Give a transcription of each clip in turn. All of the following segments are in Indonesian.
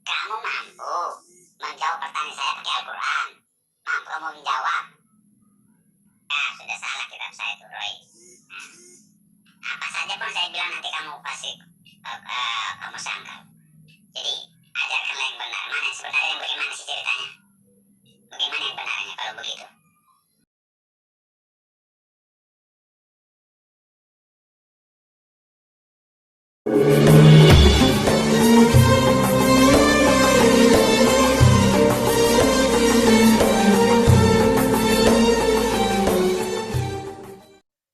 Kamu mampu menjawab pertanyaan saya pakai Al-Quran? Mampu kamu menjawab? Nah, sudah salah kitab saya itu, Roy. Nah, apa saja pun saya bilang nanti kamu pasti kamu sangkal. Jadi, ajarkanlah yang benar. Mana yang sebenarnya, yang bagaimana sih ceritanya? Bagaimana yang benarnya kalau begitu?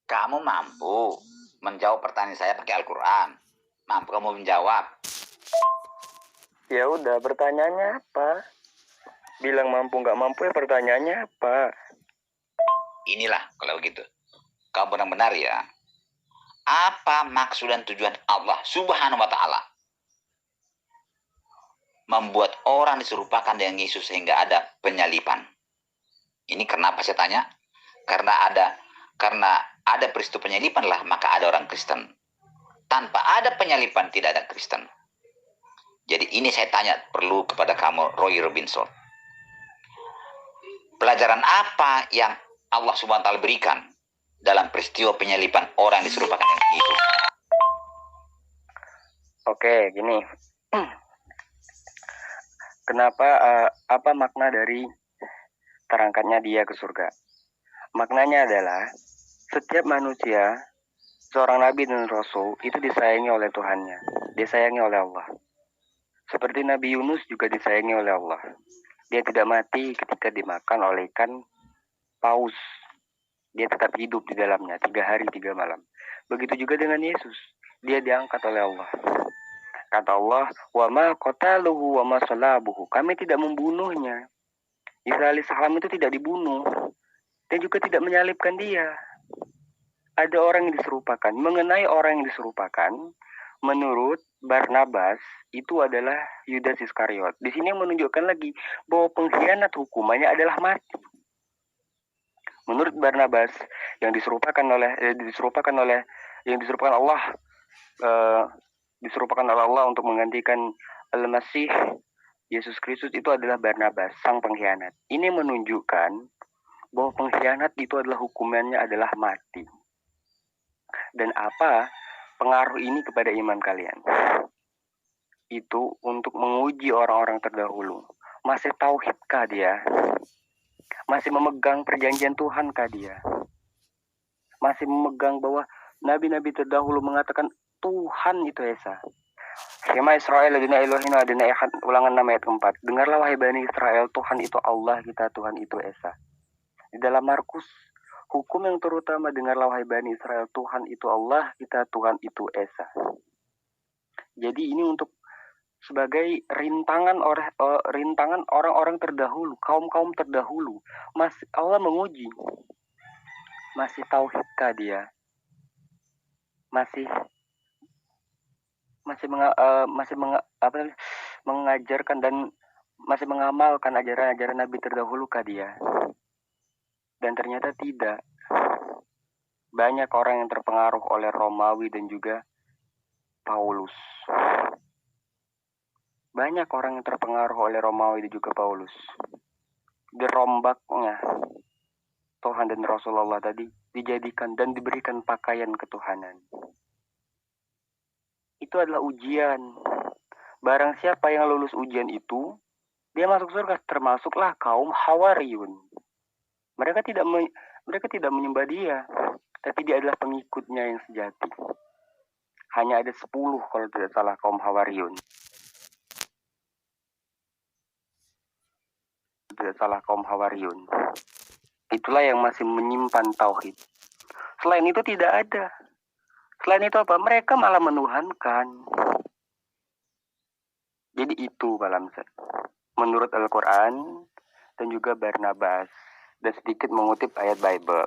Kamu mampu menjawab pertanyaan saya pakai Al-Quran? Mampu kamu menjawab? Ya udah, pertanyaannya apa? Bilang mampu nggak mampu ya pertanyaannya apa? Inilah kalau gitu. Kau benar-benar ya. Apa maksud dan tujuan Allah Subhanahu wa Ta'ala membuat orang diserupakan dengan Yesus sehingga ada penyalipan? Ini kenapa saya tanya? Karena ada peristiwa penyalipan lah maka ada orang Kristen. Tanpa ada penyalipan tidak ada Kristen. Jadi ini saya tanya perlu kepada kamu, Roy Robinson. Pelajaran apa yang Allah Subhanahu wa Ta'ala berikan dalam peristiwa penyalipan orang yang diserupakan dengan Yesus? Oke, gini. Kenapa, apa makna dari terangkatnya dia ke surga? Maknanya adalah setiap manusia, seorang nabi dan rasul itu disayangi oleh Tuhannya, disayangi oleh Allah. Seperti Nabi Yunus juga disayangi oleh Allah. Dia tidak mati ketika dimakan oleh ikan paus. Dia tetap hidup di dalamnya 3 hari 3 malam. Begitu juga dengan Yesus. Dia diangkat oleh Allah. Kata Allah, wa ma qataluhu wa ma salabuhu. Kami tidak membunuhnya. Isa alaihissalam itu tidak dibunuh. Dan juga tidak menyalibkan dia. Ada orang yang diserupakan. Mengenai orang yang diserupakan, menurut Barnabas, itu adalah Yudas Iskariot. Di sini menunjukkan lagi bahwa pengkhianat hukumannya adalah mati. Menurut Barnabas, yang diserupakan Allah, diserupakan oleh Allah untuk menggantikan Al-Masih Yesus Kristus itu adalah Barnabas, sang pengkhianat. Ini menunjukkan bahwa pengkhianat itu adalah hukumannya adalah mati. Dan apa pengaruh ini kepada iman kalian? Itu untuk menguji orang-orang terdahulu. Masih tauhidkah dia? Masih memegang perjanjian Tuhankah dia? Masih memegang bahwa nabi-nabi terdahulu mengatakan Tuhan itu Esa. Shema Israel adina Elohina adina Echad, Ulangan 6 ayat 4. Dengarlah wahai Bani Israel, Tuhan itu Allah kita, Tuhan itu Esa. Di dalam Markus, hukum yang terutama, dengarlah wahai Bani Israel, Tuhan itu Allah kita, Tuhan itu Esa. Jadi ini untuk sebagai rintangan orang-orang terdahulu, kaum-kaum terdahulu. Allah menguji. Masih tauhidkah dia? Mengajarkan dan masih mengamalkan ajaran-ajaran Nabi terdahulu kah dia? Dan ternyata tidak. Banyak orang yang terpengaruh oleh Romawi dan juga Paulus. Banyak orang yang terpengaruh oleh Romawi dan juga Paulus. Dirombaknya Tuhan dan Rasulullah tadi dijadikan dan diberikan pakaian ketuhanan. Itu adalah ujian. Barang siapa yang lulus ujian itu, dia masuk surga, termasuklah kaum Hawariyun. Mereka tidak menyembah dia, tapi dia adalah pengikutnya yang sejati. Hanya ada 10 kalau tidak salah kaum Hawariyun. Itulah yang masih menyimpan tauhid. Selain itu tidak ada. Selain itu apa? Mereka malah menuhankan. Jadi itu Balamsa. Menurut Al-Quran dan juga Barnabas. Dan sedikit mengutip ayat Bible.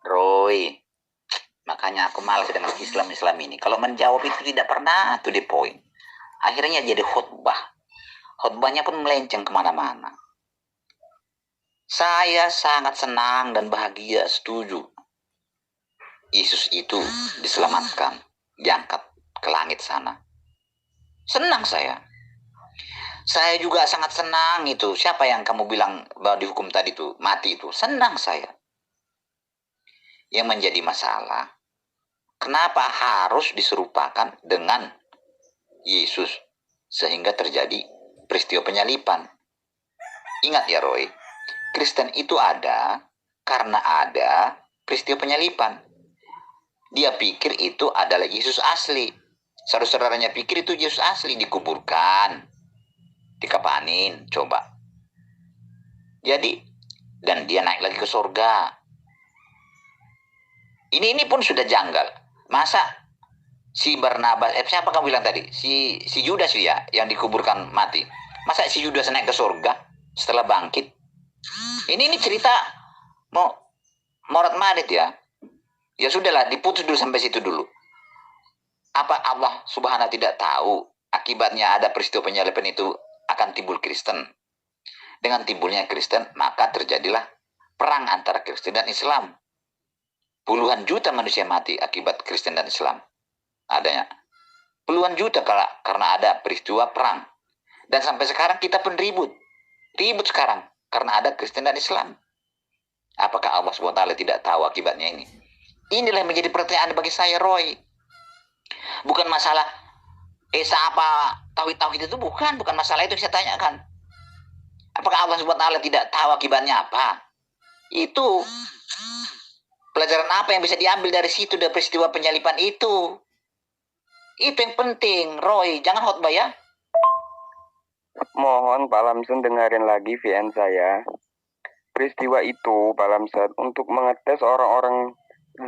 Roy, makanya aku malas dengan Islam ini. Kalau menjawab itu tidak pernah to the point. Akhirnya jadi khutbah. Khutbahnya pun melenceng kemana-mana. Saya sangat senang dan bahagia, setuju. Yesus itu diselamatkan, diangkat ke langit sana. Senang saya. Saya juga sangat senang itu. Siapa yang kamu bilang bahwa dihukum tadi itu mati itu? Senang saya. Yang menjadi masalah, kenapa harus diserupakan dengan Yesus sehingga terjadi peristiwa penyalipan? Ingat ya Roy, Kristen itu ada karena ada peristiwa penyalipan. Dia pikir itu adalah Yesus asli. Saudara-saudaranya pikir itu Yesus asli, dikuburkan, dikapanin, coba. Jadi, dan dia naik lagi ke surga. Ini pun sudah janggal. Masa si Barnabas, siapa kamu bilang tadi? Si Yudas ya, yang dikuburkan mati. Masa si Yudas naik ke surga setelah bangkit? Ini cerita mau morat marit ya. Ya sudahlah, diputus dulu sampai situ dulu. Apa Allah Subhanahu tidak tahu akibatnya ada peristiwa penyalipan itu akan timbul Kristen? Dengan timbulnya Kristen, maka terjadilah perang antara Kristen dan Islam. Puluhan juta manusia mati akibat Kristen dan Islam. Adanya puluhan juta karena ada peristiwa perang. Dan sampai sekarang kita pun ribut sekarang karena ada Kristen dan Islam. Apakah Allah SWT tidak tahu akibatnya ini? Inilah yang menjadi pertanyaan bagi saya, Roy. Bukan masalah apa tauhid itu, bukan masalah itu yang saya tanyakan. Apakah Allah SWT tidak tahu akibatnya apa? Itu pelajaran apa yang bisa diambil dari situ, dari peristiwa penyalipan itu? Itu yang penting, Roy. Jangan khotbah ya. Mohon Pak Lamson dengerin lagi VN saya. Peristiwa itu, Pak Lamson, untuk mengetes orang-orang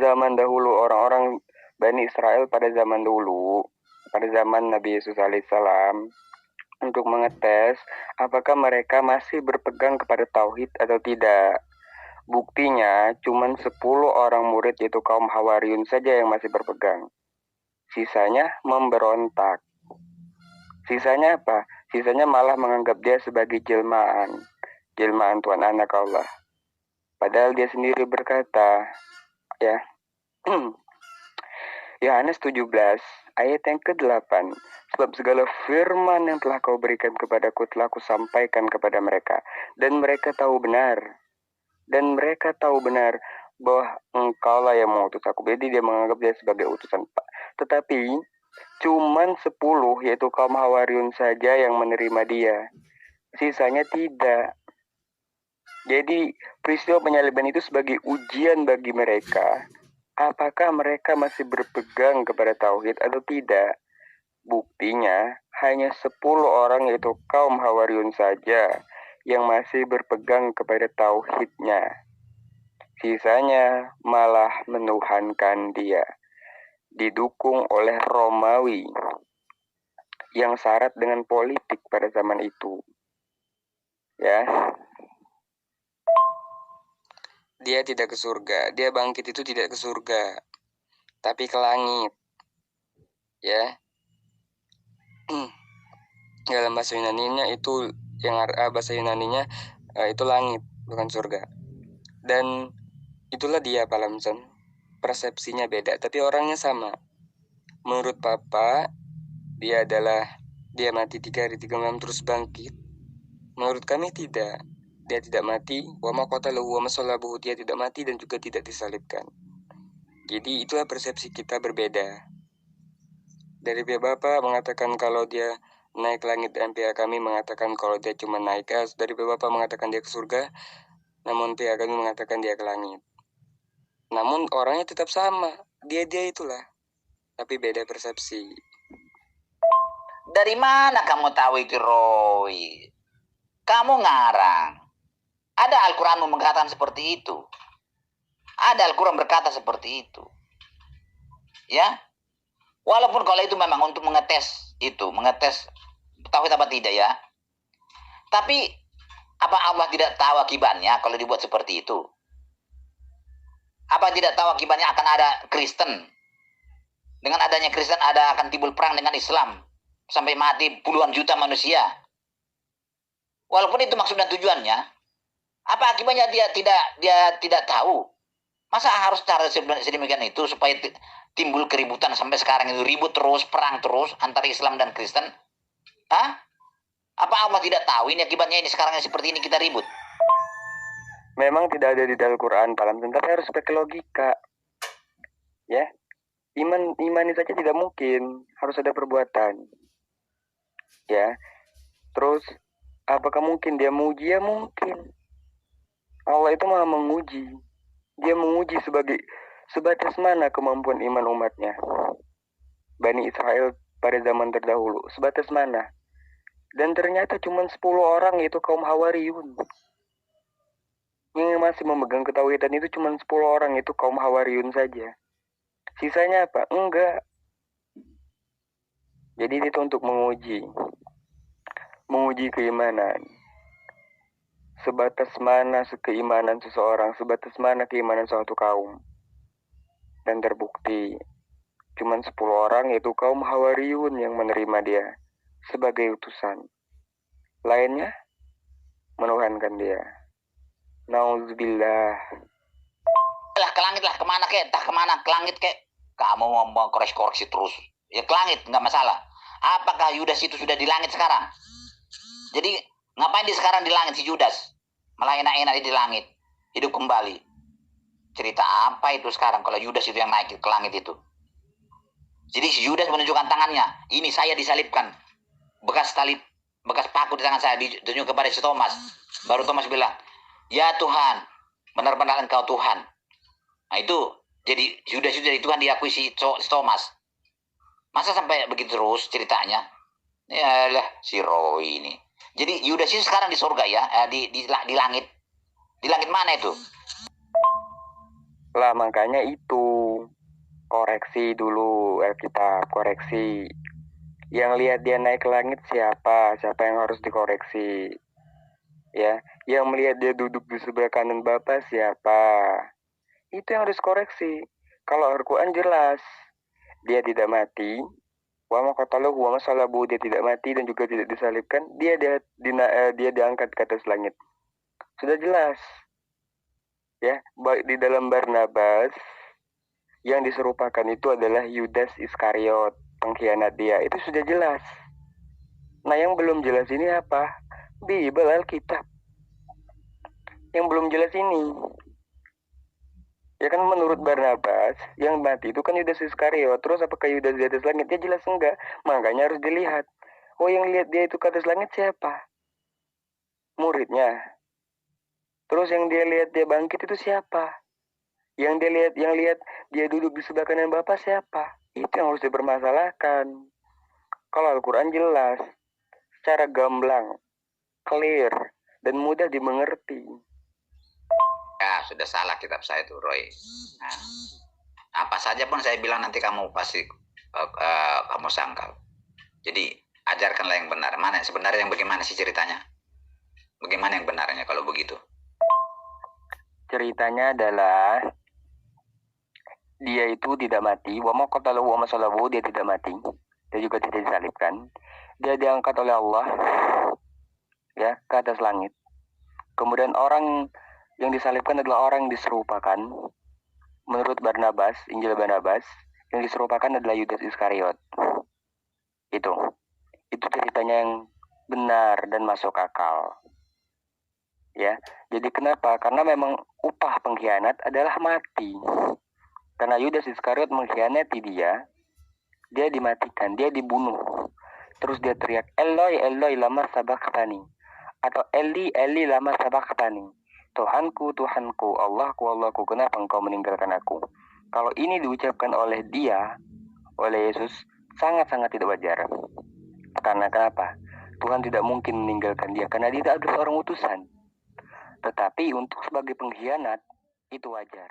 zaman dahulu, orang-orang Bani Israel pada zaman dulu, pada zaman Nabi Yesus alaihissalam, untuk mengetes apakah mereka masih berpegang kepada tauhid atau tidak. Buktinya cuma 10 orang murid, yaitu kaum Hawariun saja yang masih berpegang. Sisanya memberontak. Sisanya apa? Sisanya malah menganggap dia sebagai jelmaan Tuhan anak Allah. Padahal dia sendiri berkata, ya, Yohanes 17 ayat yang ke-8, sebab segala firman yang telah kau berikan kepadaku telah kusampaikan kepada mereka, dan mereka tahu benar bahwa engkaulah yang mengutus aku. Jadi dia menganggap dia sebagai utusan. Tetapi cuman 10, yaitu kaum Hawariun saja yang menerima dia, sisanya tidak. Jadi peristiwa penyaliban itu sebagai ujian bagi mereka, apakah mereka masih berpegang kepada tauhid atau tidak. Buktinya hanya 10 orang, yaitu kaum Hawariun saja yang masih berpegang kepada tauhidnya. Sisanya malah menuhankan dia, didukung oleh Romawi yang syarat dengan politik pada zaman itu. Ya. Dia tidak ke surga. Dia bangkit itu tidak ke surga, tapi ke langit. Ya. Dalam bahasa Yunaninya itu, yang bahasa Yunaninya itu langit, bukan surga. Dan itulah dia, Pak Lamson. Persepsinya beda, tapi orangnya sama. Menurut Papa, dia mati 3 hari 3 malam terus bangkit. Menurut kami tidak. Dia tidak mati, wa ma qatalahu wa ma salabuhu, dia tidak mati dan juga tidak disalibkan. Jadi itulah persepsi kita berbeda. Dari pihak Bapak mengatakan kalau dia naik langit, dan pihak kami mengatakan kalau dia cuma naik. Dari pihak Bapak mengatakan dia ke surga, namun pihak kami mengatakan dia ke langit. Namun orangnya tetap sama, dia itulah, tapi beda persepsi. Dari mana kamu tahu itu, Roy? Kamu ngarang. Ada Al-Quran mengatakan seperti itu. Ada Al-Quran berkata seperti itu. Ya. Walaupun kalau itu memang untuk mengetes tauhid apa tidak ya. Tapi apa Allah tidak tahu akibatnya kalau dibuat seperti itu? Apa tidak tahu akibatnya akan ada Kristen? Dengan adanya Kristen akan timbul perang dengan Islam sampai mati puluhan juta manusia. Walaupun itu maksud dan tujuannya, apa akibatnya dia tidak tahu? Masa harus cara sedemikian itu supaya timbul keributan sampai sekarang itu, ribut terus, perang terus antara Islam dan Kristen? Hah? Apa Allah tidak tahu ini akibatnya ini sekarang seperti ini kita ribut. Memang tidak ada di dalam Quran, Pak Lamson, tapi harus pakai logika. Ya, imani saja tidak mungkin, harus ada perbuatan. Ya, terus apakah mungkin dia menguji? Ya mungkin. Allah itu maha menguji. Dia menguji sebatas mana kemampuan iman umatnya. Bani Israel pada zaman terdahulu, sebatas mana? Dan ternyata cuma 10 orang, yaitu kaum Hawariyun. Yang masih memegang ketauhidan itu cuma 10 orang, itu kaum Hawariyun saja. Sisanya apa? Enggak. Jadi itu untuk menguji keimanan. Sebatas mana keimanan seseorang, sebatas mana keimanan suatu kaum. Dan terbukti cuma 10 orang, yaitu kaum Hawariyun yang menerima dia sebagai utusan. Lainnya menuhankan dia. Nauzubillah. Lah ke langit lah, kemana kek, entah kemana, ke langit kek. Kamu mau koreksi terus. Ya ke langit, nggak masalah. Apakah Yudas itu sudah di langit sekarang? Jadi ngapain dia sekarang di langit si Yudas? Malah enak-enak di langit. Hidup kembali. Cerita apa itu sekarang kalau Yudas itu yang naik ke langit itu? Jadi si Yudas menunjukkan tangannya. Ini saya disalibkan. Bekas paku di tangan saya ditunjuk kepada si Thomas. Baru Thomas bilang, ya Tuhan, benar-benar engkau Tuhan. Nah itu, jadi Yudas itu dari Tuhan diakui si Thomas. Masa sampai begitu terus ceritanya? Yalah, si Roy ini. Jadi Yudas itu sekarang di surga ya, di langit. Di langit mana itu? Lah makanya itu, koreksi dulu Alkitab, koreksi. Yang lihat dia naik ke langit siapa yang harus dikoreksi? Ya, yang melihat dia duduk di sebelah kanan Bapa siapa? Itu yang harus koreksi. Kalau Al-Quran jelas, dia tidak mati, wa ma qataluhu wa ma salabu, dia tidak mati dan juga tidak disalibkan, dia diangkat ke atas langit. Sudah jelas. Ya, baik di dalam Barnabas yang diserupakan itu adalah Yudas Iskariot, pengkhianat dia. Itu sudah jelas. Nah, yang belum jelas ini apa? Bible, Alkitab. Yang belum jelas ini. Ya kan menurut Barnabas, yang mati itu kan Yudas Iskariot. Terus apakah Yudas di atas langit? Ya jelas enggak. Makanya harus dilihat. Oh, yang lihat dia itu ke atas langit siapa? Muridnya. Terus yang dia lihat dia bangkit itu siapa? Yang lihat dia duduk di sebelah kanan Bapa siapa? Itu yang harus dipermasalahkan. Kalau Al-Quran jelas, secara gamblang, clear, dan mudah dimengerti. Ya, sudah salah kitab saya itu, Roy. Nah, apa saja pun saya bilang nanti kamu pasti kamu sangkal. Jadi, ajarkanlah yang benar. Mana sebenarnya yang bagaimana sih ceritanya? Bagaimana yang benarnya kalau begitu? Ceritanya adalah dia itu tidak mati. Wa ma qataluhu wa ma salabuhu, dia tidak mati. Dia juga tidak disalibkan. Dia diangkat oleh Allah ya ke atas langit. Kemudian orang yang disalibkan adalah orang yang diserupakan. Menurut Barnabas, Injil Barnabas, yang diserupakan adalah Yudas Iskariot. Itu ceritanya yang benar dan masuk akal. Ya, jadi kenapa? Karena memang upah pengkhianat adalah mati. Karena Yudas Iskariot mengkhianati dia dimatikan, dia dibunuh. Terus dia teriak, Eloi, Eloi, lama sabaqtani. Atau Eli, Eli, lama sabaqtani. Tuhanku, Tuhanku, Allahku, Allahku, kenapa engkau meninggalkan aku? Kalau ini diucapkan oleh dia, oleh Yesus, sangat-sangat tidak wajar. Karena kenapa? Tuhan tidak mungkin meninggalkan dia, karena dia adalah seorang utusan. Tetapi untuk sebagai pengkhianat, itu wajar.